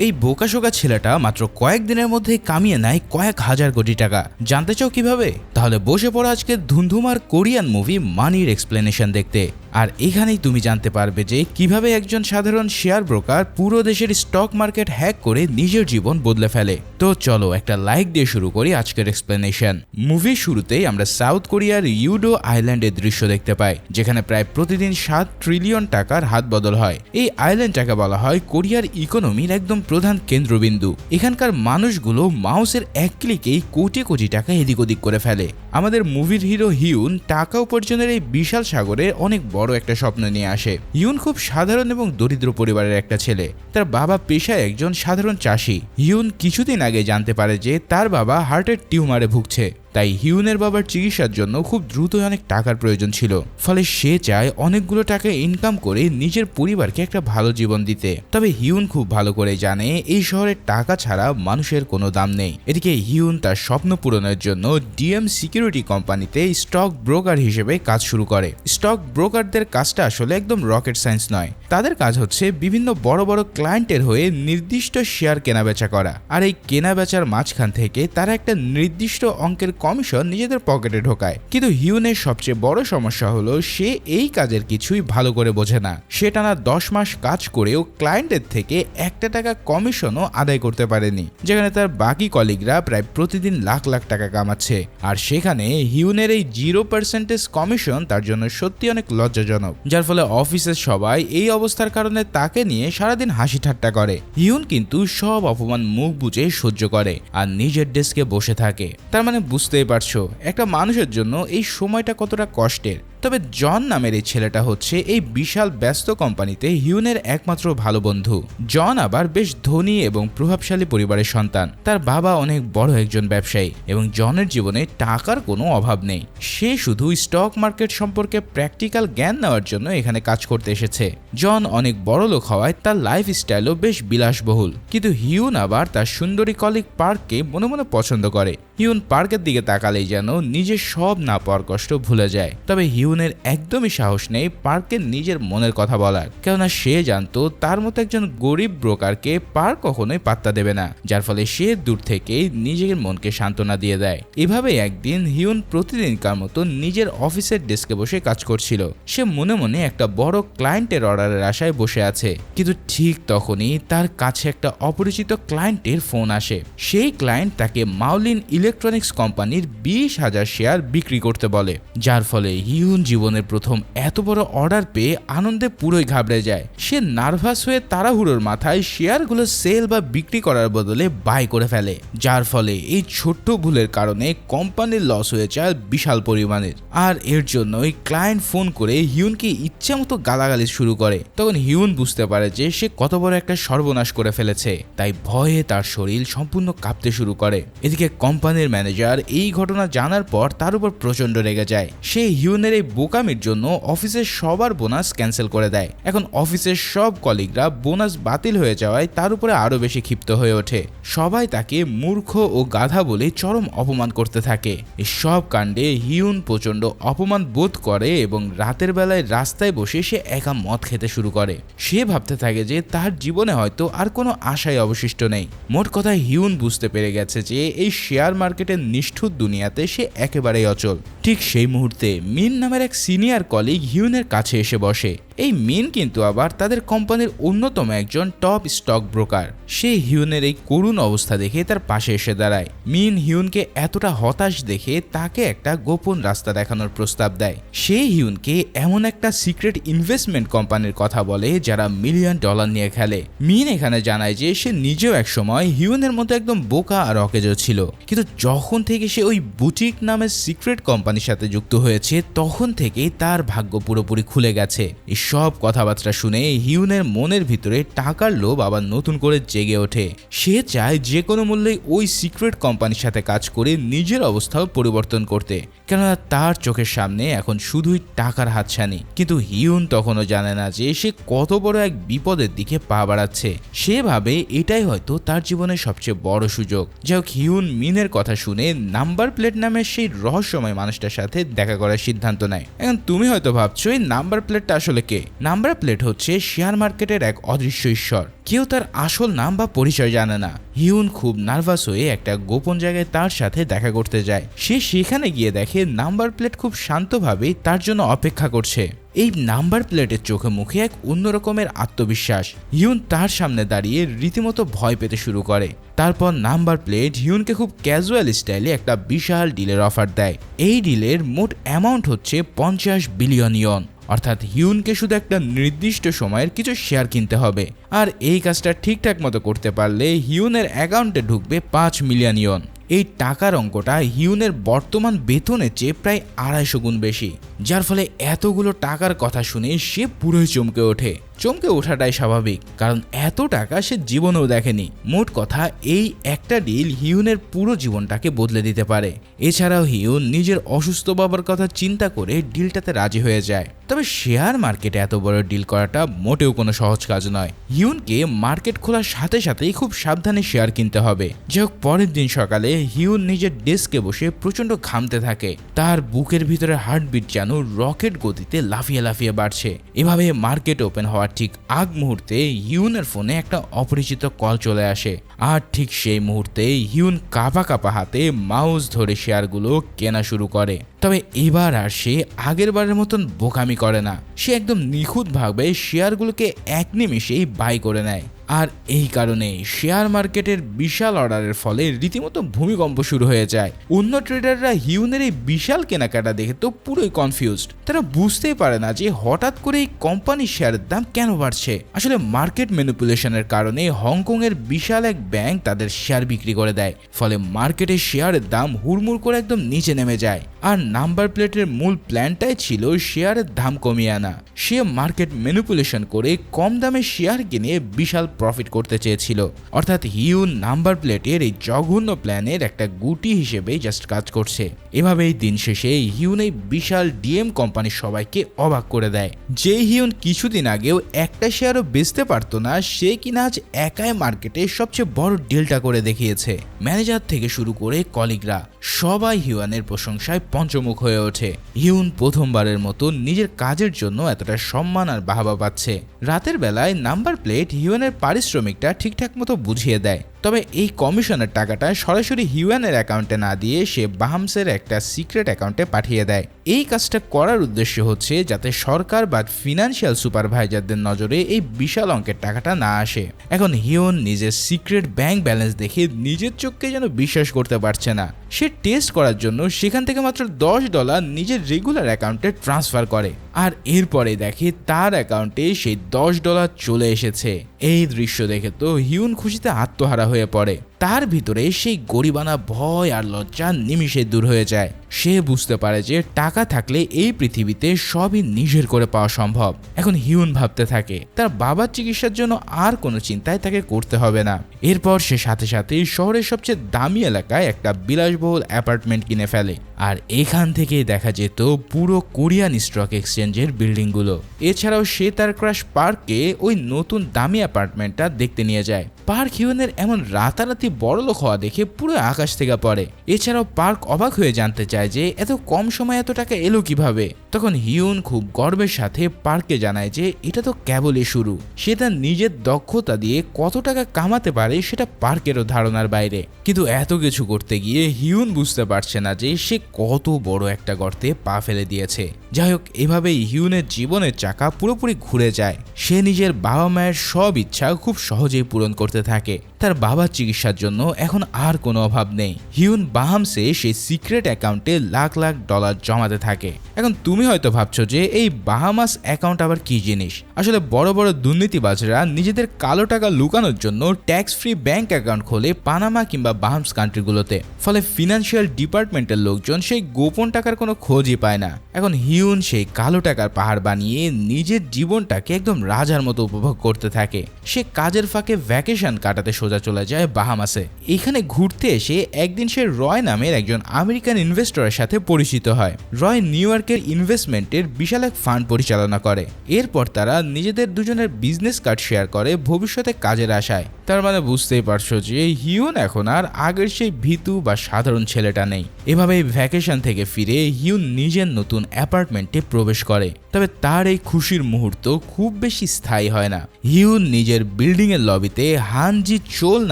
এই বোকাশোকা ছেলেটা মাত্র কয়েকদিনের মধ্যেই কামিয়ে নেয় কয়েক হাজার কোটি টাকা। জানতে চাও কিভাবে? তাহলে বসে পড়ো আজকে ধুমধুমার কোরিয়ান মুভি মানির এক্সপ্লেনেশন দেখতে। আর এখানেই তুমি জানতে পারবে যে কিভাবে একজন সাধারণ শেয়ার ব্রোকার পুরো দেশের স্টক মার্কেট হ্যাক করে নিজের জীবন বদলে ফেলে। তো চলো একটা লাইক দিয়ে শুরু করি আজকের এক্সপ্লেনেশন। মুভির শুরুতেই আমরা সাউথ কোরিয়ার ইউডো আইল্যান্ডের দৃশ্য দেখতে পাই, যেখানে প্রায় প্রতিদিন 7 ট্রিলিয়ন টাকার হাত বদল হয়। এই আইল্যান্ডটাকে বলা হয় কোরিয়ার ইকোনমির একদম প্রধান কেন্দ্রবিন্দু। এখানকার মানুষগুলো মাউসের এক ক্লিকেই কোটি কোটি টাকা এদিক ওদিক করে ফেলে। আমাদের মুভির হিরো হিউন টাকা উপার্জনের এই বিশাল সাগরে অনেক বড় একটা স্বপ্ন নিয়ে আসে। হিউন খুব সাধারণ এবং দরিদ্র পরিবারের একটা ছেলে। তার বাবা পেশায় একজন সাধারণ চাষি। হিউন কিছুদিন আগে জানতে পারে যে তার বাবা হার্টের টিউমারে ভুগছে। তাই হিউনের বাবার চিকিৎসার জন্য খুব দ্রুতই অনেক টাকার প্রয়োজন ছিল। ফলে সে চায় অনেকগুলো টাকা ইনকাম করে নিজের পরিবারকে একটা ভালো জীবন দিতে। তবে হিউন খুব ভালো করে জানে এই শহরে টাকা ছাড়া মানুষের কোনো দাম নেই। এদিকে হিউন তার স্বপ্ন পূরণের জন্য ডিএম সিকিউরিটি কোম্পানিতে স্টক ব্রোকার হিসেবে কাজ শুরু করে। স্টক ব্রোকারদের কাজটা আসলে একদম রকেট সায়েন্স নয়। তাদের কাজ হচ্ছে বিভিন্ন বড় বড় ক্লায়েন্টের হয়ে নির্দিষ্ট শেয়ার কেনাবেচা করা, আর এই কেনাবেচার মাঝখান থেকে তারা একটা নির্দিষ্ট অঙ্কের কমিশন নিজেদের পকেটে ঢোকায়। কিন্তু হিউনের সবচেয়ে বড় সমস্যা হলো সে এই কাজের কিছুই ভালো করে বোঝে না। সে টানা 10 মাস কাজ করেও ক্লায়েন্টের থেকে একটা টাকা কমিশনও আদায় করতে পারেনি, যেখানে তার বাকি কলিগরা প্রায় প্রতিদিন লাখ লাখ টাকা কামাচ্ছে। আর সেখানে হিউনের এই 0% কমিশন তার জন্য সত্যি অনেক লজ্জাজনক, যার ফলে অফিসের সবাই এই অবস্থার কারণে তাকে নিয়ে সারাদিন হাসি ঠাট্টা করে। হিউন কিন্তু সব অপমান মুখ বুজে সহ্য করে আর নিজের ডেস্কে বসে থাকে। তার মানে বুঝতেই পারছো একটা মানুষের জন্য এই সময়টা কতটা কষ্টের। তবে জন নামের এই ছেলেটা হচ্ছে এই বিশাল ব্যস্ত কোম্পানিতে হিউনের একমাত্র ভালো বন্ধু। জন আবার বেশ ধনী এবং প্রভাবশালী পরিবারের সন্তান। তার বাবা অনেক বড় একজন ব্যবসায়ী এবং জনের জীবনে টাকার কোনো অভাব নেই। সে শুধু স্টক মার্কেট সম্পর্কে প্র্যাকটিক্যাল জ্ঞান নেওয়ার জন্য এখানে কাজ করতে এসেছে। জন অনেক বড় লোক হওয়ায় তার লাইফ স্টাইলও বেশ বিলাসবহুল। কিন্তু হিউন আবার তার সুন্দরী কলিগ পার্ককে মনে মনে পছন্দ করে। হিউন পার্কের দিকে তাকালেই যেন নিজের সব না পাওয়ার কষ্ট ভুলে যায়। তবে হিউনের একদমই সাহস নেই পার্কের নিজের মনের কথা বলার, কেননা সে জানতো তার মতো একজন গরিব ব্রোকারকে পার্ক কখনোই পাত্তা দেবে না, যার ফলে সে দূর থেকেই নিজের মনকে সান্ত্বনা দিয়ে দেয়। এভাবে একদিন হিউন প্রতিদিনকার মতো নিজের অফিসের ডেস্কে বসে কাজ করছিল। সে মনে মনে একটা বড় ক্লায়েন্টের অর্ডারের আশায় বসে আছে। কিন্তু ঠিক তখনই তার কাছে একটা অপরিচিত ক্লায়েন্টের ফোন আসে। সেই ক্লায়েন্ট তাকে মাউলিন ইলেকট্রনিক্স কোম্পানির 20,000 শেয়ার বিক্রি করতে বলে, যার ফলে হিউন জীবনের প্রথম এত বড় অর্ডার পেয়ে আনন্দে পুরোই ঘাবড়ে যায়। সে নার্ভাস হয়ে তাড়াহুড়োর মাথায় শেয়ারগুলো সেল বা বিক্রি করার বদলে বাই করে ফেলে, যার ফলে এই ছোট্ট ভুলের কারণে কোম্পানির লস হয়ে যায় বিশাল পরিমাণের। আর এর জন্যই ক্লায়েন্ট ফোন করে হিউনকে ইচ্ছা মতো গালাগালি শুরু করে। তখন হিউন বুঝতে পারে যে সে কত বড় একটা সর্বনাশ করে ফেলেছে, তাই ভয়ে তার শরীর সম্পূর্ণ কাঁপতে শুরু করে। এদিকে কোম্পানির ম্যানেজার এই ঘটনা জানার পর তার উপর প্রচন্ড রেগে যায়। সে হিউনের এই বোকামির জন্য অফিসের সবার বোনাস ক্যান্সেল করে দেয়। এখন অফিসের সব কলিগরা বোনাস বাতিল হয়ে যাওয়ায় তার উপরে আরো বেশি ক্ষিপ্ত হয়ে ওঠে। সবাই তাকে মূর্খ ও গাধা বলে চরম অপমান করতে থাকে। এই সব কাণ্ডে হিউন প্রচন্ড অপমান বোধ করে এবং রাতের বেলায় রাস্তায় বসে সে একা মদ খেতে শুরু করে। সে ভাবতে থাকে যে তার জীবনে হয়তো আর কোনো আশাই অবশিষ্ট নেই। মোট কথায় হিউন বুঝতে পেরে গেছে যে এই শেয়ার মার্কেটের নিষ্ঠুর দুনিয়াতে সে একেবারেই অচল। ঠিক সেই মুহূর্তে মিন নামের এক সিনিয়র কলিগ হিউনের কাছে এসে বসে। এই মিন কিন্তু আবার তাদের কোম্পানির অন্যতম একজন টপ স্টক ব্রোকার। সে হিউনের এই করুণ অবস্থা দেখে তার পাশে এসে দাঁড়ায়। মিন হিউনকে এতটা হতাশ দেখে তাকে একটা গোপন রাস্তা দেখানোর প্রস্তাব দেয়। সে হিউনকে এমন একটা সিক্রেট ইনভেস্টমেন্ট কোম্পানির কথা বলে যারা $1 মিলিয়ন নিয়ে খেলে। মিন এখানে জানায় যে সে নিজেও একসময় হিউনের মতো একদম বোকা আর অকেজো ছিল, কিন্তু যখন থেকে সে ওই বুটিক নামের সিক্রেট কোম্পানির সাথে যুক্ত হয়েছে তখন থেকেই তার ভাগ্য পুরোপুরি খুলে গেছে। সব কথাবার্তা শুনে হিউনের মনের ভিতরে টাকার লোভ আবার নতুন করে জেগে ওঠে। সে চায় যে কোনো মূল্যে ওই সিক্রেট কোম্পানির সাথে কাজ করে নিজের অবস্থাও পরিবর্তন করতে, কেননা তার চোখের সামনে এখন শুধুই টাকার হাতছানি। কিন্তু হিউন তখনও জানে না যে সে কত বড় এক বিপদের দিকে পা বাড়াচ্ছে। সে ভাবে এটাই হয়তো তার জীবনের সবচেয়ে বড় সুযোগ। যাই হোক, হিউন মিনের কথা শুনে নাম্বার প্লেট নামের সেই রহস্যময় মানুষটার সাথে দেখা করার সিদ্ধান্ত নেয়। এখন তুমি হয়তো ভাবছো এই নাম্বার প্লেটটা আসলে কে? হিউনকে। নাম্বার প্লেট হচ্ছে শেয়ার মার্কেটের এক অদৃশ্য ঈশ্বর, কেউ তার আসল নাম বা পরিচয় জানে না। হিউন খুব নার্ভাস হয়ে একটা গোপন জায়গায় তার সাথে দেখা করতে যায়। সে সেখানে গিয়ে দেখে নাম্বার প্লেট খুব শান্তভাবে তার জন্য অপেক্ষা করছে। এই নাম্বার প্লেটের চোখে মুখে এক অন্য রকমের আত্মবিশ্বাস। হিউন তার সামনে দাঁড়িয়ে রীতিমতো ভয় পেতে শুরু করে। তারপর নাম্বার প্লেট হিউনকে খুব ক্যাজুয়াল স্টাইলে একটা বিশাল ডিলের অফার দেয়। এই ডিলের মোট অ্যামাউন্ট হচ্ছে 50 বিলিয়ন ইয়ন, অর্থাৎ হিউনকে শুধু একটা নির্দিষ্ট সময়ের কিছু শেয়ার কিনতে হবে। আর এই কাজটা ঠিকঠাক মতো করতে পারলে হিউনের অ্যাকাউন্টে ঢুকবে 5 মিলিয়ন ইয়ন। এই টাকার অঙ্কটা হিউনের বর্তমান বেতনের চেয়ে প্রায় 250 গুণ বেশি, যার ফলে এতগুলো টাকার কথা শুনে সে পুরোই চমকে ওঠে। চমকে ওঠাটাই স্বাভাবিক, কারণ এত টাকা সে জীবনেও দেখেনি। মোট কথা, এই একটা ডিল হিউনের পুরো জীবনটাকে বদলে দিতে পারে। এছাড়াও হিউন নিজের অসুস্থ বাবার কথা চিন্তা করে ডিলটাতে রাজি হয়ে যায়। তবে শেয়ার মার্কেটে এত বড় ডিল করাটা মোটেও কোনো সহজ কাজ নয়। হিউনকে মার্কেট খোলার সাথে সাথেই খুব সাবধানে শেয়ার কিনতে হবে। যাই হোক, পরের দিন সকালে হিউন নিজের ডেস্কে বসে প্রচন্ড ঘামতে থাকে। তার বুকের ভিতরে হার্টবিট যেন রকেট গতিতে লাফিয়ে লাফিয়ে বাড়ছে। এভাবে মার্কেট ওপেন হওয়ার ঠিক আগ মুহূর্তে হিউনের ফোনে একটা অপরিচিত কল চলে আসে। আর ঠিক সেই মুহূর্তে হিউন কাঁপা কাঁপা হাতে মাউস ধরে শেয়ারগুলো কেনা শুরু করে। তবে এবার আর সে আগের বারের মতন বোকামি করে না। সে একদম নিখুঁতভাবে শেয়ারগুলোকে এক নিমেষেই বাই করে নেয়। আর এই কারণে শেয়ার মার্কেটের বিশাল অর্ডারের ফলে রীতিমতো ভূমিকম্প শুরু হয়ে যায়। অন্য ট্রেডাররা হিউনের এই বিশাল কেনাকাটা দেখে তো পুরোই কনফিউজড। তারা বুঝতেই পারে না যে হঠাৎ করে এই কোম্পানির শেয়ারের দাম কেন বাড়ছে। আসলে মার্কেট ম্যানিপুলেশনের কারণে হংকং এর বিশাল এক ব্যাংক তাদের শেয়ার বিক্রি করে দেয়। ফলে মার্কেটের শেয়ারের দাম হুড়মুড় করে একদম নিচে নেমে যায়। আর নাম্বার প্লেটের মূল প্ল্যানটাই ছিল শেয়ারের দাম কমিয়ে আনা। সে মার্কেট ম্যানিপুলেশন করে কম দামে শেয়ার কিনে বিশাল প্রফিট করতে চেয়েছিল। অর্থাৎ হিউন নাম্বার প্লেটের এই জঘন্য প্ল্যানের একটা গুটি হিসেবে জাস্ট কাজ করছে। এভাবেই দিন শেষে হিউন এই বিশাল ডিএম কোম্পানির সবাইকে অবাক করে দেয়। যে হিউন কিছুদিন আগেও একটা শেয়ারও বেচতে পারতো না, সে কিনা আজ একাই মার্কেটে সবচেয়ে বড় ডিলটা করে দেখিয়েছে। ম্যানেজার থেকে শুরু করে কলিগরা সবাই হিউনের প্রশংসায় পঞ্চমুখ হয়ে ওঠে। হিউন প্রথমবারের মতো নিজের কাজের জন্য এতটা সম্মান আর বাহবা পাচ্ছে। রাতের বেলায় নাম্বার প্লেট হিউনের পারিশ্রমিকটা ঠিকঠাক মতো বুঝিয়ে দেয়। তবে এই কমিশনের টাকাটা সরাসরি হিউয়ানের অ্যাকাউন্টে না দিয়ে সে বাহামসের একটা সিক্রেট অ্যাকাউন্টে পাঠিয়ে দেয়। এই কাজটা করার উদ্দেশ্য হচ্ছে যাতে সরকার বা ফিনান্সিয়াল সুপারভাইজারদের নজরে এই বিশাল অঙ্কের টাকাটা না আসে। এখন হিউন নিজের সিক্রেট ব্যাংক ব্যালেন্স দেখে নিজের চোখকে যেন বিশ্বাস করতে পারছে না। সে টেস্ট করার জন্য সেখান থেকে মাত্র $10 নিজের রেগুলার অ্যাকাউন্টে ট্রান্সফার করে। আর এরপরে দেখে তার অ্যাকাউন্টে সেই $10 চলে এসেছে। এই দৃশ্য দেখে তো হিউন খুশিতে আত্মহারা হয়ে পড়ে। তার ভিতরে সেই গরিবানা ভয় আর লজ্জা নিমিষে দূর হয়ে যায়। সে বুঝতে পারে যে টাকা থাকলে এই পৃথিবীতে সবই নিজের করে পাওয়া সম্ভব। এখন হিউন ভাবতে থাকে তার বাবার চিকিৎসার জন্য আর কোনো চিন্তায় তাকে করতে হবে না। এরপর সে সাথে সাথে শহরের সবচেয়ে দামি এলাকায় একটা বিলাসবহুল অ্যাপার্টমেন্ট কিনে ফেলে। আর এখান থেকেই দেখা যেত পুরো কোরিয়ান স্টক এক্সচেঞ্জের বিল্ডিংগুলো। এছাড়াও সে তার ক্রাশ পার্ককে ওই নতুন দামি অ্যাপার্টমেন্টটা দেখতে নিয়ে যায়। পার্ক হিউনের এমন রাতারাতি বড়লোক হওয়া দেখে পুরো আকাশ থেকে পড়ে। এছাড়াও পার্ক অবাক হয়ে জানতে চায় যে এত কম সময়ে এত টাকা এলো কিভাবে। তখন হিউন খুব গর্বের সাথে পার্ককে জানায় যে এটা তো কেবলই শুরু। সে তার নিজের দক্ষতা দিয়ে কত টাকা কামাতে পারে সেটা পার্কেরও ধারণার বাইরে। কিন্তু এত কিছু করতে গিয়ে হিউন বুঝতে পারছে না যে সে কত বড় একটা গর্তে পা ফেলে দিয়েছে। যাই হোক, এভাবেই হিউনের জীবনের চাকা পুরোপুরি ঘুরে যায়। সে নিজের বাবা মায়ের সব ইচ্ছা খুব সহজেই পূরণ করতে থাকে। তার বাবার চিকিৎসার জন্য এখন আর কোনো অভাব নেই। হিউন বাহামসে সেই সিক্রেট অ্যাকাউন্টে লাখ লাখ ডলার জমাতে থাকে। এখন তুমি হয়তো ভাবছো যে এই বাহামাস অ্যাকাউন্ট আবার কি জিনিস। আসলে বড় বড় দুর্নীতিবাজরা নিজেদের কালো টাকা লুকানোর জন্য ট্যাক্স ফ্রি ব্যাংক অ্যাকাউন্ট খোলে পানামা কিংবা বাহামস কান্ট্রিগুলোতে। ফলে ফিনান্সিয়াল ডিপার্টমেন্টের লোকজন সেই গোপন টাকার কোনো খোঁজই পায় না। এখন হিউন সেই কালো টাকার পাহাড় বানিয়ে নিজের জীবনটাকে একদম রাজার মতো উপভোগ করতে থাকে। সে কাজের ফাঁকে ভ্যাকেশন কাটাতে সোজা চলে যায় বাহামাসে। এখানে ঘুরতে এসে একদিন সে রয় নামের একজন আমেরিকান ইনভেস্টরের সাথে পরিচিত হয়। রয় নিউ ইয়র্কের ইনভেস্টমেন্টের বিশাল এক ফান্ড পরিচালনা করে। এরপর তারা নিজেদের দুজনের বিজনেস কার্ড শেয়ার করে ভবিষ্যতে কাজের আশায়। তার মানে বুঝতেই পারছো যে হিউন এখন আর আগের সেই ভীতু বা সাধারণ ছেলেটা নেই। এভাবে ভ্যাকেশন থেকে ফিরে হিউন নিজের নতুন অ্যাপার্টমেন্টে প্রবেশ করে। তবে তার এই খুশির মুহূর্ত খুব বেশি স্থায়ী হয় না। হিউন নিজের বিল্ডিং এর লবিতে হান জি চোল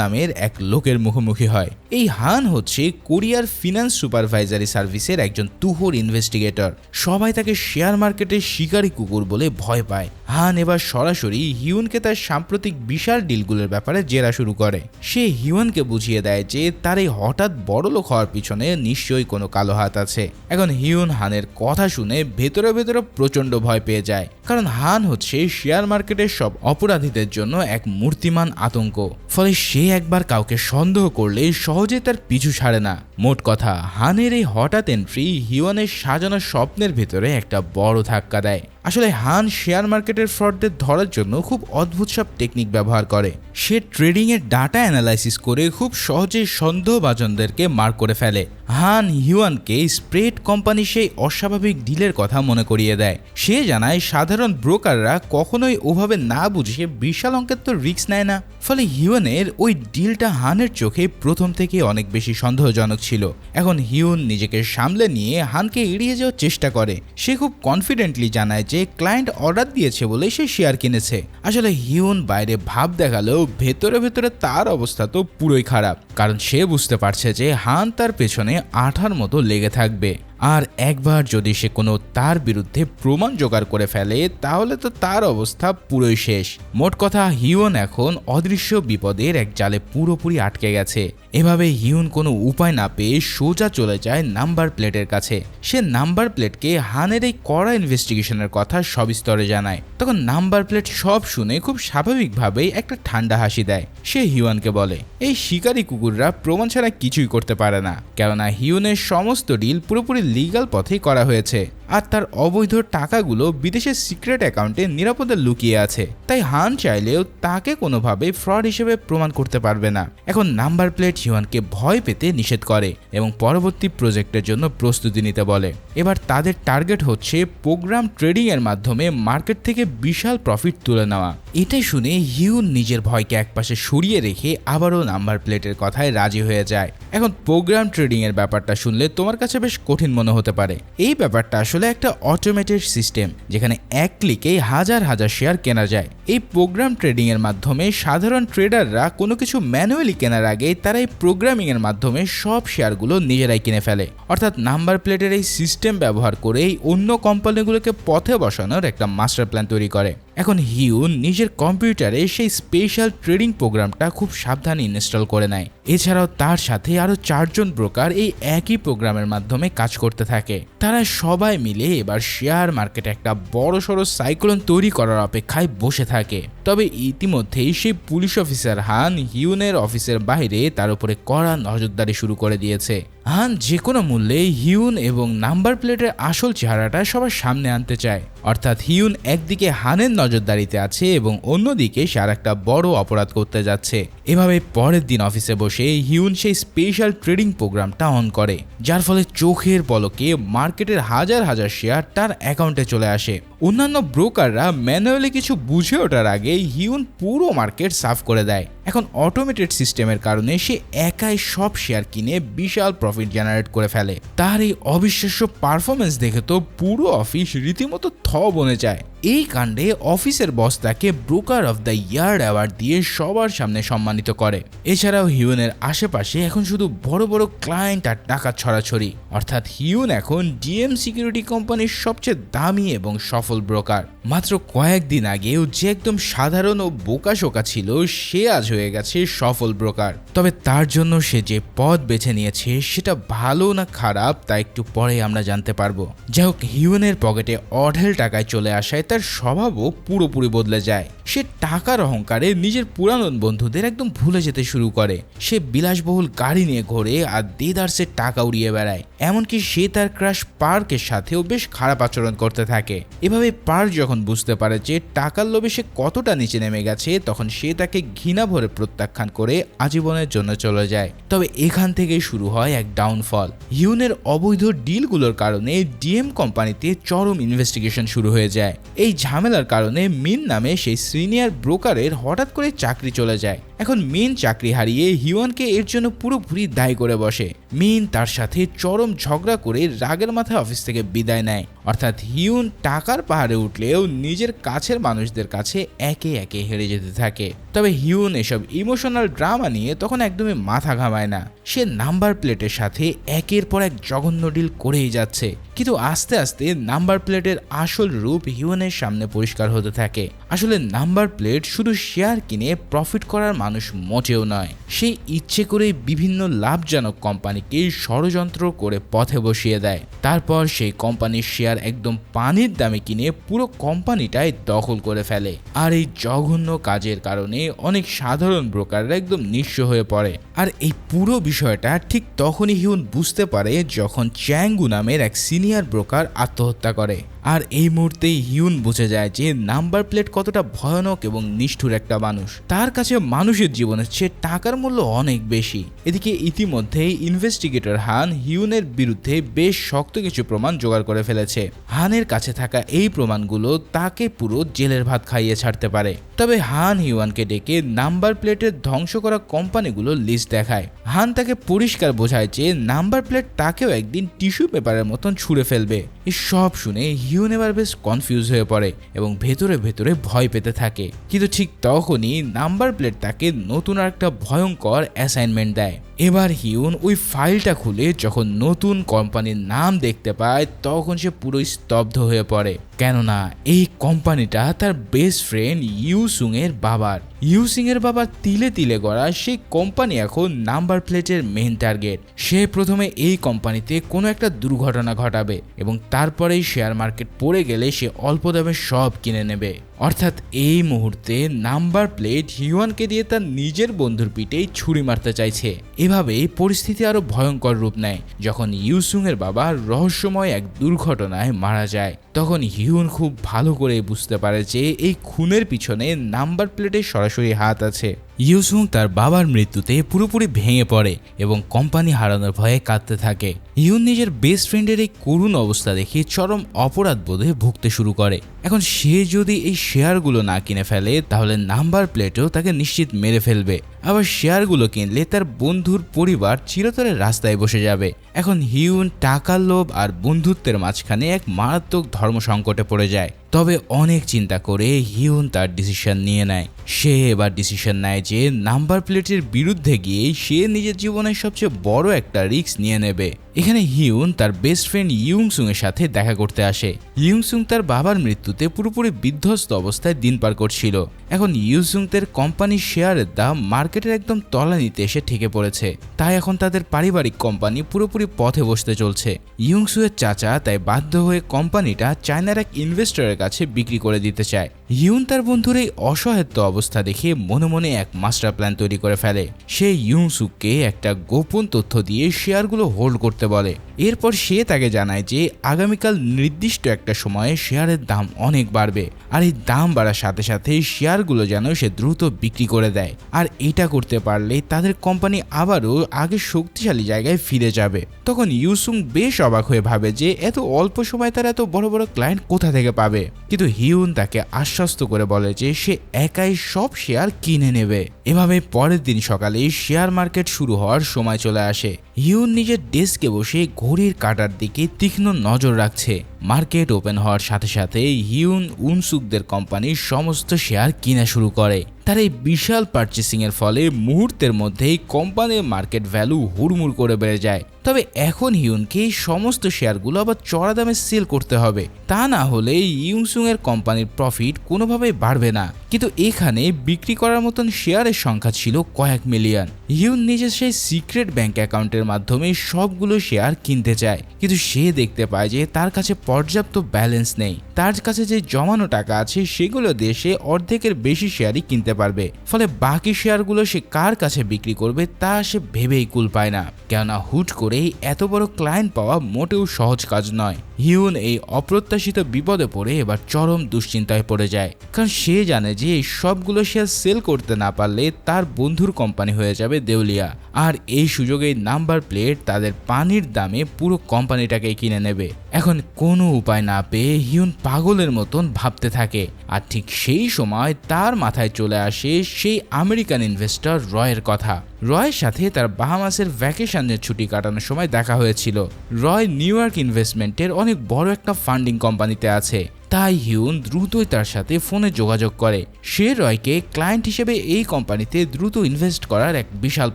নামের এক লোকের মুখোমুখি হয়। এই হান হচ্ছে কোরিয়ার ফিনান্স সুপারভাইজারি সার্ভিসের একজন তুহর ইনভেস্টিগেটর। সবাই তাকে শেয়ার মার্কেটের শিকারী কুকুর বলে ভয় পায়। হান এবার সরাসরি হিউনকে তার সাম্প্রতিক বিশাল ডিলগুলোর ব্যাপারে জেরা শুরু করে। সে হিউনকে বুঝিয়ে দেয় যে তার এই হঠাৎ বড়লোক হওয়ার পিছনে নিশ্চয়ই কোনো কালো হাত আছে। এখন হিউন হানের কথা শুনে ভেতরে ভেতরে প্রচন্ড ভয় পেয়ে যায়, কারণ হান হচ্ছে শেয়ার মার্কেটের সব অপরাধীদের জন্য এক মূর্তিমান আতঙ্ক। ফলে সে একবার কাউকে সন্দেহ করলে সহজে তার পিছু ছাড়ে না। মোট কথা, হানের এই হঠাৎ এন্ট্রি হিউনের সাজানো স্বপ্নের ভেতরে একটা বড় ধাক্কা দেয়। আসলে হান শেয়ার মার্কেটের ফ্রডদের ধরার জন্য খুব অদ্ভুত সব টেকনিক ব্যবহার করে। সে ট্রেডিং এর ডাটা অ্যানালাইসিস করে খুব সহজেই সন্দেহভাজনদেরকে মার করে ফেলে। হান হিউয়ানকে স্প্রেড কোম্পানি সেই অস্বাভাবিক ডিলের কথা মনে করিয়ে দেয়। সে জানায় সাধারণ ব্রোকাররা কখনোই ওভাবে না বুঝে বিশাল অঙ্কের তো রিস্ক নেয় না। ফলে হিউয়ানের ওই ডিলটা হানের চোখে প্রথম থেকে অনেক বেশি সন্দেহজনক ছিল। এখন হিউন নিজেকে সামলে নিয়ে হানকে এড়িয়ে যাওয়ার চেষ্টা করে। সে খুব কনফিডেন্টলি জানায় যে ক্লায়েন্ট অর্ডার দিয়েছে বলে সে শেয়ার কিনেছে। আসলে হিউন বাইরে ভাব দেখালেও ভেতরে ভেতরে তার অবস্থা তো পুরোই খারাপ, কারণ সে বুঝতে পারছে যে হান তার পেছনে আঠার মতো লেগে থাকবে। আর একবার যদি সে কোনো তার বিরুদ্ধে প্রমাণ জোগাড় করে ফেলে তাহলে তো তার অবস্থা পুরোই শেষ। মোট কথা, হিউন এখন অদৃশ্য বিপদের এক জালে পুরোপুরি আটকে গেছে। এভাবে হিউন কোনো উপায় না পেয়ে সোজা চলে যায় নাম্বার প্লেটের কাছে। সে নাম্বার প্লেটকে হানের এই কড়া ইনভেস্টিগেশনের কথা সবিস্তরে জানায়। তখন নাম্বার প্লেট সব শুনে খুব স্বাভাবিকভাবেই একটা ঠান্ডা হাসি দেয়। সে হিউয়ানকে বলে, এই শিকারী কুকুররা প্রমাণ ছাড়া কিছুই করতে পারে না, কেননা হিউনের সমস্ত ডিল পুরোপুরি লিগ্যাল পথেই করা হয়েছে, আর তার অবৈধ টাকাগুলো বিদেশের সিক্রেট অ্যাকাউন্টে নিরাপদে লুকিয়ে আছে। তাই হান চাইলেও তাকে কোনোভাবে ফ্রড হিসেবে প্রমাণ করতে পারবে না। এখন নাম্বার প্লেট হিউয়ানকে ভয় পেতে নিষেধ করে এবং পরবর্তী প্রজেক্টের জন্য প্রস্তুতি নিতে বলে। এবার তাদের টার্গেট হচ্ছে প্রোগ্রাম ট্রেডিং এর মাধ্যমে মার্কেট থেকে বিশাল প্রফিট তুলে নেওয়া। এটাই শুনে হিউন নিজের ভয়কে একপাশে সরিয়ে রেখে আবারও নাম্বার প্লেটের কথায় রাজি হয়ে যায়। এখন প্রোগ্রাম ট্রেডিং এর ব্যাপারটা শুনলে তোমার কাছে বেশ কঠিন মনে হতে পারে। এই ব্যাপারটা আসলে একটা অটোমেটেড সিস্টেম, যেখানে এক ক্লিকেই হাজার হাজার শেয়ার কেনা যায়। এই প্রোগ্রাম ট্রেডিং এর মাধ্যমে সাধারণ ট্রেডাররা কোনো কিছু ম্যানুয়ালি কেনার আগে তারা এই প্রোগ্রামিং এর মাধ্যমে সব শেয়ারগুলো নিজেরাই কিনে ফেলে। অর্থাৎ নাম্বার প্লেটের এই সিস্টেম ব্যবহার করেই অন্য কোম্পানিগুলোকে পথে বসানোর একটা মাস্টার প্ল্যান তৈরি করে। এখন হিউন নিজের কম্পিউটারে সেই স্পেশাল ট্রেডিং প্রোগ্রামটা খুব সাবধানে ইনস্টল করে নেয়। এছাড়াও তার সাথে আরো 4 জন ব্রোকার এই একই প্রোগ্রামের মাধ্যমে কাজ করতে থাকে। তারা সবাই মিলে এবার শেয়ার মার্কেটে একটা বড়সড় সাইক্লোন তৈরি করার অপেক্ষায় বসে থাকে। তবে ইতিমধ্যেই সেই পুলিশ অফিসার হান হিউনের অফিসের বাইরে তার উপরে কড়া নজরদারি শুরু করে দিয়েছে। হান যে কোনো মূল্যে হিউন এবং নাম্বার প্লেটের আসল চেহারাটা সবার সামনে আনতে চায়। অর্থাৎ হিউন একদিকে হানের নজরদারিতে আছে এবং অন্যদিকে সে আর একটা বড় অপরাধ করতে যাচ্ছে। এভাবে পরের দিন অফিসে বসে হিউন সেই স্পেশাল ট্রেডিং প্রোগ্রামটা অন করে, যার ফলে চোখের পলকে মার্কেটের হাজার হাজার শেয়ার তার অ্যাকাউন্টে চলে আসে। অন্যান্য ব্রোকাররা ম্যানুয়ালি কিছু বুঝে ওঠার আগে হিউন পুরো মার্কেট সাফ করে দেয়। এখন অটোমেটেড সিস্টেমের কারণে সে একাই সব শেয়ার কিনে বিশাল প্রফিট জেনারেট করে ফেলে। তার এই অবিশ্বাস্য পারফরমেন্স দেখে তো পুরো অফিস রীতিমতো বনে যায়। এই কাণ্ডে অফিসের বস তাকে broker of the year award দিয়ে সবার সামনে সম্মানিত করে। এছাড়াও হিউনের আশেপাশে এখন শুধু বড় বড় ক্লায়েন্ট আর টাকা ছড়াছড়ি। অর্থাৎ হিউন এখন ডিএম সিকিউরিটি কোম্পানির সবচেয়ে দামি এবং সফল ব্রোকার। মাত্র কয়েকদিন আগেও যে একদম সাধারণ ও বোকাশোকা ছিল, সে আজ হয়ে গেছে সফল ব্রোকার। তবে তার জন্য সে যে পথ বেছে নিয়েছে সেটা ভালো না খারাপ তা একটু পরে আমরা জানতে পারবো। যাই হোক, হিউনের পকেটে অঢেল টাকায় চলে আসায় তার স্বভাবও পুরোপুরি বদলে যায়। সে টাকার অহংকারে নিজের পুরানো বন্ধুদের একদম ভুলে যেতে শুরু করে। সে বিলাসবহুল গাড়ি নিয়ে ঘোরে আর দেদারসে টাকা উড়িয়ে বেড়ায়। এমনকি সে তার ক্রাশ পার্কের সাথেও বেশ খারাপ আচরণ করতে থাকে। এভাবে পার্ক যখন বুঝতে পারে যে টাকার লোভে সে কতটা নিচে নেমে গেছে, তখন সে তাকে ঘৃণা ভরে প্রত্যাখ্যান করে আজীবনের জন্য চলে যায়। তবে এখান থেকেই শুরু হয় এক ডাউনফল। হিউনের অবৈধ ডিলগুলোর কারণে ডিএম কোম্পানিতে চরম ইনভেস্টিগেশন শুরু হয়ে যায়। এই ঝামেলার কারণে মিন নামে সেই সিনিয়র ব্রোকারের হঠাৎ করে চাকরি চলে যায়। এখন মিন চাকরি হারিয়ে হিউয়ানকে এর জন্য পুরোপুরি দায়ী করে বসে। মিন তার সাথে চরম ঝগড়া করে রাগের মাথায় অফিস থেকে বিদায় নেয়। অর্থাৎ হিউন টাকার পাহাড়ে উঠলেও নিজের কাছের মানুষদের কাছে একে একে হেরে যেতে থাকে। তবে হিউন এসব ইমোশনাল ড্রামা নিয়ে তখন একদমই মাথা ঘামায় না। সে নাম্বার প্লেটের সাথে একের পর এক জঘন্য ডিল করেই যাচ্ছে। কিন্তু আস্তে আস্তে নাম্বার প্লেটের আসল রূপ হিউনের সামনে পরিষ্কার হতে থাকে। আসলে নাম্বার প্লেট শুধু শেয়ার কিনে প্রফিট করার মানুষ মোটেও নয়। সে ইচ্ছে করে বিভিন্ন লাভজনক কোম্পানিকে ষড়যন্ত্র করে পথে বসিয়ে দেয়। তারপর সেই কোম্পানির শেয়ার একদম পানির দামে কিনে পুরো কোম্পানিটাই দখল করে ফেলে। আর এই জঘন্য কাজের কারণে অনেক সাধারণ ব্রোকাররা একদম নিঃস্ব হয়ে পড়ে। আর এই পুরো বিষয়টা ঠিক তখনই হিউন বুঝতে পারে যখন চ্যাঙ্গু নামের এক সিনিয়র ব্রোকার আত্মহত্যা করে। আর এই মুহূর্তেই হিউন বুঝে যায় যে নাম্বার প্লেট কতটা ভয়ানক এবং নিষ্ঠুর একটা মানুষ। তার কাছে মানুষের জীবনের চেয়ে টাকার মূল্য অনেক বেশি। এদিকে ইতিমধ্যেই ইনভেস্টিগেটর হান হিউনের বিরুদ্ধে বেশ শক্ত কিছু প্রমাণ জোগাড় করে ফেলেছে। হানের কাছে থাকা এই প্রমাণগুলো তাকে পুরো জেলের ভাত খাইয়ে ছাড়তে পারে। তবে হান হিউয়ানকে ডেকে নাম্বার প্লেটের ধ্বংস করা কোম্পানিগুলোর লিস্ট দেখায়। হান তাকে পরিষ্কার বোঝায় যে নাম্বার প্লেট তাকেও একদিন টিস্যু পেপারের মতন ছুঁড়ে ফেলবে। এই সব শুনে হিউন এবার বেশ কনফিউজ হয়ে পড়ে এবং ভেতরে ভেতরে ভয় পেতে থাকে। কিন্তু ঠিক তখনই নাম্বার প্লেট তাকে নতুন একটা ভয়ঙ্কর অ্যাসাইনমেন্ট দেয়। এবার হিউন ওই ফাইলটা খুলে যখন নতুন কোম্পানির নাম দেখতে পায় তখন সে পুরো স্তব্ধ হয়ে পড়ে। কেননা এই কোম্পানিটা তার বেস্ট ফ্রেন্ড ইউসুং এর বাবার। ইউসিং এর বাবার তিলে তিলে গড়া সেই কোম্পানি এখন নাম্বার প্লেটের মেইন টার্গেট। সে প্রথমে এই কোম্পানিতে কোনো একটা দুর্ঘটনা ঘটাবে এবং তারপরেই শেয়ার মার্কেট পড়ে গেলে সে অল্প দামে সব কিনে নেবে। অর্থাৎ এই মুহূর্তে নাম্বার প্লেট হিউয়ানকে দিয়ে তার নিজের বন্ধুর পিঠেই ছুরি মারতে চাইছে। এভাবেই পরিস্থিতি আরো ভয়ঙ্কর রূপ নেয় যখন ইউসুং এর বাবা রহস্যময় এক দুর্ঘটনায় মারা যায়। তখন হিউন খুব ভালো করে বুঝতে পারে যে এই খুনের পিছনে নাম্বার প্লেটের সরাসরি হাত আছে। ইউসুং তার বাবার মৃত্যুতে পুরোপুরি ভেঙে পড়ে এবং কোম্পানি হারানোর ভয়ে কাঁদতে থাকে। হিউন নিজের বেস্ট ফ্রেন্ডের এই করুণ অবস্থা দেখে চরম অপরাধ বোধে ভুগতে শুরু করে। এখন সে যদি এই শেয়ারগুলো না কিনে ফেলে তাহলে নাম্বার প্লেটও তাকে নিশ্চিত মেরে ফেলবে। আবার শেয়ারগুলো কিনলে তার বন্ধুর পরিবার চিরতরে রাস্তায় বসে যাবে। এখন হিউন টাকার লোভ আর বন্ধুত্বের মাঝখানে এক মারাত্মক ধর্ম সংকটে পড়ে যায়। তবে অনেক চিন্তা করে হিউন তার ডিসিশন নিয়ে নেয়। সে এবার ডিসিশন নেয় যে নাম্বার প্লেটের বিরুদ্ধে গিয়ে সে নিজের জীবনের সবচেয়ে বড় একটা রিস্ক নিয়ে নেবে। এখানে হিউন তার বেস্ট ফ্রেন্ড ইউংসুং এর সাথে দেখা করতে আসে। ইউংসুং তার বাবার মৃত্যুতে পুরোপুরি বিধ্বস্ত অবস্থায় দিন পার করছিল। এখন ইউংসুং এর কোম্পানির শেয়ারের দাম মার্কেটের একদম তলানিতে এসে ঠেকে পড়েছে। তাই এখন তাদের পারিবারিক কোম্পানি পুরোপুরি পথে বসতে চলছে। ইউংসু এর চাচা তাই বাধ্য হয়ে কোম্পানিটা চায়নার এক ইনভেস্টরের কাছে বিক্রি করে দিতে চায়। হিউন তার বন্ধুর এই অসহায়ত্ব অবস্থা দেখে মনে মনে এক মাস্টার প্ল্যান তৈরি করে ফেলে। সে ইউংসুককে একটা গোপন তথ্য দিয়ে শেয়ারগুলো হোল্ড করতে বলে। এরপর সে তাকে জানায় যে আগামীকাল নির্দিষ্ট একটা সময়ে শেয়ারের দাম অনেক বাড়বে আর এই দাম বাড়ার সাথে সাথে শেয়ারগুলো যেন সে দ্রুত বিক্রি করে দেয়। আর এটা করতে পারলে তাদের কোম্পানি আবারও আগে শক্তিশালী জায়গায় ফিরে যাবে। তখন ইউসুং বেশ অবাক হয়ে ভাবে যে এত অল্প সময় তার এত বড় বড় ক্লায়েন্ট কোথা থেকে পাবে। কিন্তু হিউন তাকে আশ্বস্ত করে বলে যে সে একাই সব শেয়ার কিনে নেবে। এভাবে পরের দিন সকালে শেয়ার মার্কেট শুরু হওয়ার সময় চলে আসে। হিউন নিজের ডেস্কে বসে ঘড়ির কাঁটার দিকে তীক্ষ্ণ নজর রাখছে। মার্কেট ওপেন হওয়ার সাথে সাথে হিউন উনসুকদের কোম্পানির সমস্ত শেয়ার কিনা শুরু করে। তার এই বিশাল পারচেসিং এর ফলে মুহূর্তের মধ্যেই কোম্পানির মার্কেট ভ্যালু হুড়মুড় করে বেড়ে যায়। তবে এখন হিউনকে এই সমস্ত শেয়ারগুলো আবার চড়া দামে সেল করতে হবে, তা না হলে ইউংসুং এর কোম্পানির প্রফিট কোনোভাবেই বাড়বে না। কিন্তু এখানে বিক্রি করার মতন শেয়ারের সংখ্যা ছিল কয়েক মিলিয়ন। হিউন নিজের সেই সিক্রেট ব্যাংক অ্যাকাউন্টের মাধ্যমে সবগুলো শেয়ার কিনতে চায়, কিন্তু সে দেখতে পায় যে তার কাছে পর্যাপ্ত ব্যালেন্স নেই। তার কাছে যে জমানো টাকা আছে সেগুলো দিয়ে সে অর্ধেকের বেশি শেয়ারই কিনতে পারবে। ফলে বাকি শেয়ারগুলো সে কার কাছে বিক্রি করবে তা সে ভেবেই কুল পায় না। কেননা হুট করেই এত বড় ক্লায়েন্ট পাওয়া মোটেও সহজ কাজ নয়। হিউন এই অপ্রত্যাশিত বিপদে পড়ে এবার চরম দুশ্চিন্তায় পড়ে যায়, কারণ সে জানে যে এই সবগুলো শেয়ার সেল করতে না পারলে তার বন্ধুর কোম্পানি হয়ে যাবে দেউলিয়া। আর এই সুযোগে নাম্বার প্লেট তাদের পানির দামে পুরো কোম্পানিটাকে কিনে নেবে। এখন কোনো কোনো উপায় না পেয়ে হিউন পাগলের মতন ভাবতে থাকে। আর ঠিক সেই সময় তার মাথায় চলে আসে সেই আমেরিকান ইনভেস্টর রয়ের কথা। রয়ের সাথে তার বাহামাসের ভ্যাকেশনের ছুটি কাটানোর সময় দেখা হয়েছিল। রয় নিউ ইয়র্ক ইনভেস্টমেন্টের অনেক বড় একটা ফান্ডিং কোম্পানিতে আছে, তাই হিউন দ্রুতই তার সাথে ফোনে যোগাযোগ করে। সে রয়কে ক্লায়েন্ট হিসেবে এই কোম্পানিতে দ্রুত ইনভেস্ট করার এক বিশাল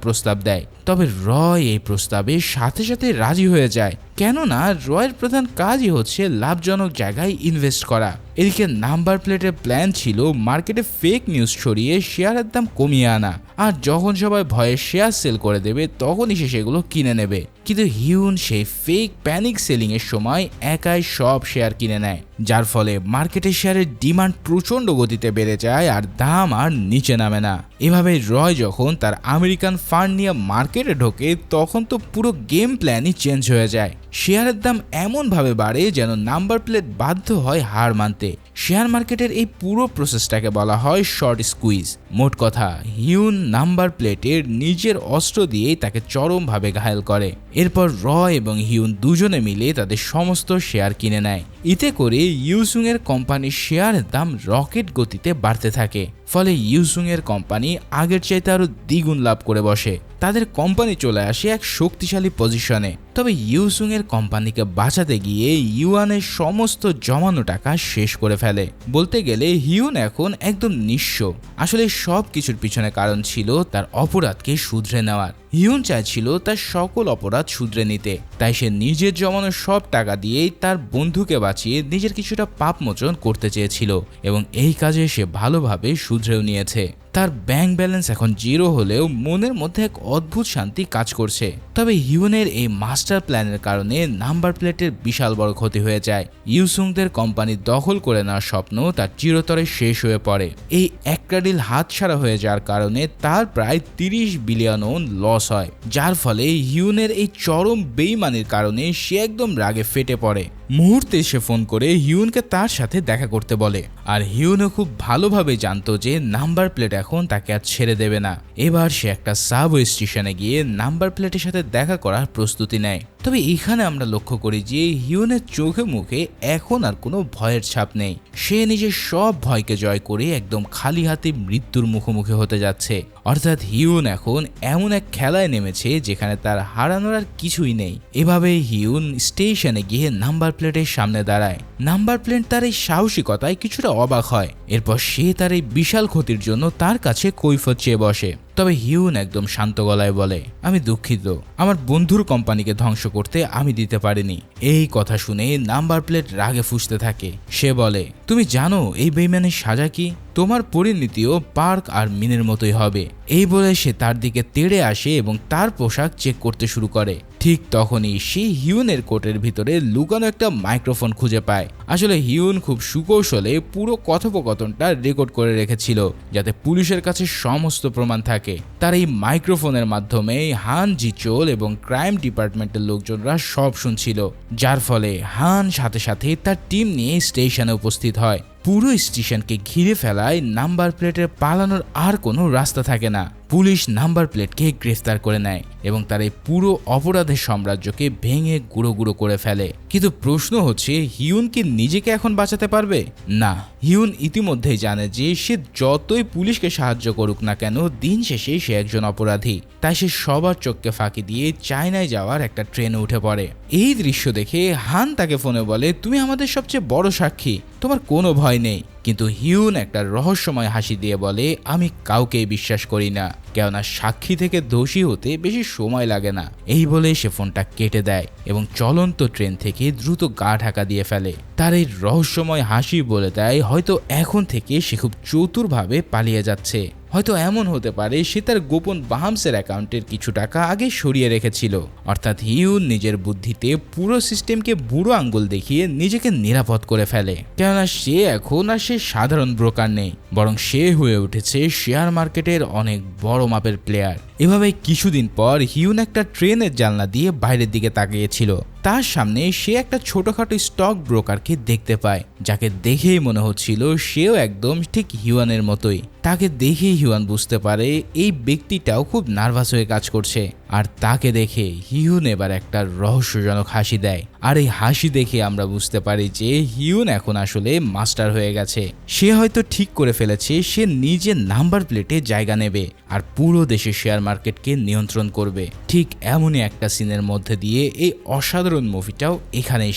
প্রস্তাব দেয়। তবে রয় এই প্রস্তাবে সাথে সাথে রাজি হয়ে যায়, কেননা রয়ের প্রধান কাজই হচ্ছে লাভজনক জায়গায় ইনভেস্ট করা। এদিকে নাম্বার প্লেটের প্ল্যান ছিল মার্কেটে ফেক নিউজ ছড়িয়ে শেয়ারের দাম কমিয়ে আনা, আর যখন সবাই ভয়ে শেয়ার সেল করে দেবে তখনই সে সেগুলো কিনে নেবে। কিন্তু হিউন সেই ফেক প্যানিক সেলিং এর সময় একাই সব শেয়ার কিনে নেয়, যার ফলে মার্কেটে শেয়ারের ডিমান্ড প্রচন্ড গতিতে বেড়ে যায় আর দাম আর নিচে নামে না। এভাবে রয় যখন তার আমেরিকান ফান্ড নিয়ে মার্কেটে ঢোকে তখন তো পুরো গেম প্ল্যানই চেঞ্জ হয়ে যায়। শেয়ারের দাম এমনভাবে বাড়ে যেন নাম্বার প্লেট বাধ্য হয় হার মানতে। শেয়ার মার্কেটের এই পুরো প্রসেসটাকে বলা হয় শর্ট স্কুইজ। মোট কথা, হিউন নাম্বার প্লেটের নিজের অস্ত্র দিয়েই তাকে চরমভাবে ঘায়েল করে। এরপর রয় এবং হিউন দুজনে মিলে তাদের সমস্ত শেয়ার কিনে নেয়। এতে করে ইউসুং এর কোম্পানির শেয়ারের দাম রকেট গতিতে বাড়তে থাকে। ফলে ইউসুং এর কোম্পানি আগের চাইতে আরো দ্বিগুণ লাভ করে বসে। তাদের কোম্পানি চলে আসে এক শক্তিশালী পজিশনে। তবে ইউসুং এর কোম্পানিকে বাঁচাতে গিয়ে ইউয়ানের সমস্ত জমানো টাকা শেষ করে ফেলে। বলতে গেলে হিউন এখন একদম নিঃস্ব। আসলে সব কিছুর পিছনে কারণ ছিল তার অপরাধকে শুধরে নেওয়ার। হিউন চাইছিল তার সকল অপরাধ শুধরে নিতে, তাই সে নিজের জমানো সব টাকা দিয়েই তার বন্ধুকে বাঁচিয়ে নিজের কিছুটা পাপ মোচন করতে চেয়েছিল, এবং এই কাজে সে ভালোভাবে শুধরেও নিয়েছে। তার ব্যাংক ব্যালেন্স এখন জিরো হলেও মনের মধ্যে এক অদ্ভুত শান্তি কাজ করছে। তবে হিউনের এই মাস্টার প্ল্যানের কারণে নাম্বার প্লেটের বিশাল বড় ক্ষতি হয়ে যায়। ইউসুংদের কোম্পানি দখল করে নেওয়ার স্বপ্ন তার চিরতরে শেষ হয়ে পড়ে। এই একটা ডিল হাতছাড়া হয়ে যাওয়ার কারণে তার প্রায় 30 বিলিয়ন ওন লস হয়, যার ফলে হিউনের এই চরম বেইমানির কারণে সে একদম রাগে ফেটে পড়ে। মুহূর্তে সে ফোন করে হিউনকে তার সাথে দেখা করতে বলে, আর হিউনও খুব ভালোভাবে জানতো যে নাম্বার প্লেট এখন তাকে আর ছেড়ে দেবে না। এবার সে একটা সাবওয়ে স্টেশনে গিয়ে নাম্বার প্লেটের সাথে দেখা করার প্রস্তুতি নেয়। তবে এখানে আমরা লক্ষ্য করি যে হিউনের চোখে মুখে এখন আর কোনো ভয়ের ছাপ নেই। সে নিজের সব ভয়কে জয় করে একদম খালি হাতে মৃত্যুর মুখোমুখি হতে যাচ্ছে। অর্থাৎ হিউন এখন এমন এক খেলায় নেমেছে যেখানে তার হারানোর আর কিছুই নেই। এভাবে হিউন স্টেশনে গিয়ে নাম্বার প্লেটের সামনে দাঁড়ায়। নাম্বার প্লেট তার এই সাহসিকতায় কিছুটা অবাক হয়। এরপর সে তার এই বিশাল ক্ষতির জন্য তার কাছে কৈফিয়ত চেয়ে বসে। তবে হিউন একদম শান্ত গলায় বলে, আমি দুঃখিত, আমার বন্ধুর কোম্পানিকে ধ্বংস করতে আমি দিতে পারিনি। এই কথা শুনে নাম্বার প্লেট রাগে ফুঁসতে থাকে। সে বলে, তুমি জানো এই বেইমানের সাজা কি? তোমার পরিণতিও পার্ক আর মিনের মতোই হবে। এই বলে সে তার দিকে তেড়ে আসে এবং তার পোশাক চেক করতে শুরু করে। ঠিক তখনই সে হিউনের কোটের ভিতরে লুকানো একটা মাইক্রোফোন খুঁজে পায়। আসলে হিউন খুব সুকৌশলে পুরো কথোপকথনটা রেকর্ড করে রেখেছিল, যাতে পুলিশের কাছে সমস্ত প্রমাণ থাকে। তার এই মাইক্রোফোনের মাধ্যমে হান জিচোল এবং ক্রাইম ডিপার্টমেন্টের লোকজনরা সব শুনছিল, যার ফলে হান সাথে সাথে তার টিম নিয়ে স্টেশনে উপস্থিত হয়। পুরো স্টেশনকে ঘিরে ফেলায় নাম্বার প্লেটের পালানোর আর কোনো রাস্তা থাকে না। পুলিশ নাম্বার প্লেটকে গ্রেফতার করে নেয় এবং তার এই পুরো অপরাধের সাম্রাজ্যকে ভেঙে গুঁড়ো গুঁড়ো করে ফেলে। কিন্তু প্রশ্ন হচ্ছে, হিউন কি নিজেকে এখন বাঁচাতে পারবে? না, হিউন ইতিমধ্যেই জানে যে সে যতই পুলিশকে সাহায্য করুক না কেন, দিন শেষে সে একজন অপরাধী। তাই সে সবার চোখকে ফাঁকি দিয়ে চায়নায় যাওয়ার একটা ট্রেনে উঠে পড়ে। এই দৃশ্য দেখে হান তাকে ফোনে বলে, তুমি আমাদের সবচেয়ে বড় সাক্ষী, তোমার কোনো ভয় নেই। কিন্তু হিউন একটা রহস্যময় হাসি দিয়ে বলে, আমি কাউকেই বিশ্বাস করি না, কেননা সাক্ষী থেকে দোষী হতে বেশি সময় লাগে না। এই বলে সে ফোনটা কেটে দেয় এবং চলন্ত ট্রেন থেকে দ্রুত গা ঢাকা দিয়ে ফেলে। তার এই রহস্যময় হাসি বলে দেয় হয়তো এখন থেকে সে খুব চতুরভাবে পালিয়ে যাচ্ছে। হয়তো এমন হতে পারে সে তার গোপন বাহামসের অ্যাকাউন্টের কিছু টাকা আগে সরিয়ে রেখেছিল। অর্থাৎ হিউন নিজের বুদ্ধিতে পুরো সিস্টেমকে বুড়ো আঙ্গুল দেখিয়ে নিজেকে নিরাপদ করে ফেলে, কেননা সে এখন আর সে সাধারণ ব্রোকার নেই, বরং সে হয়ে উঠেছে শেয়ার মার্কেটের অনেক বড় মাপের প্লেয়ার। এভাবে কিছুদিন পর হিউন একটা ট্রেনের জানলা দিয়ে বাইরের দিকে তাকিয়েছিল। তার সামনে সে একটা ছোটখাটো স্টক ব্রোকারকে দেখতে পায়, যাকে দেখেই মনে হচ্ছিল সেও একদম ঠিক হিউয়ানের মতোই। তাকে দেখেই হিউয়ান বুঝতে পারে এই ব্যক্তিটাও খুব নার্ভাস হয়ে কাজ করছে। আর তাকে দেখে হিউন এবার একটা রহস্যজনক হাসি দেয়। আর এই হাসি দেখে আমরা বুঝতে পারি যে হিউন এখন আসলে মাস্টার হয়ে গেছে। সে হয়তো ঠিক করে ফেলেছে সে নিজে নাম্বার প্লেটে জায়গা নেবে আর পুরো দেশের শেয়ার মার্কেটকে নিয়ন্ত্রণ করবে। ঠিক এমনই একটা সিনের মধ্যে দিয়ে এই অসাধারণ মুভিটাও এখানেই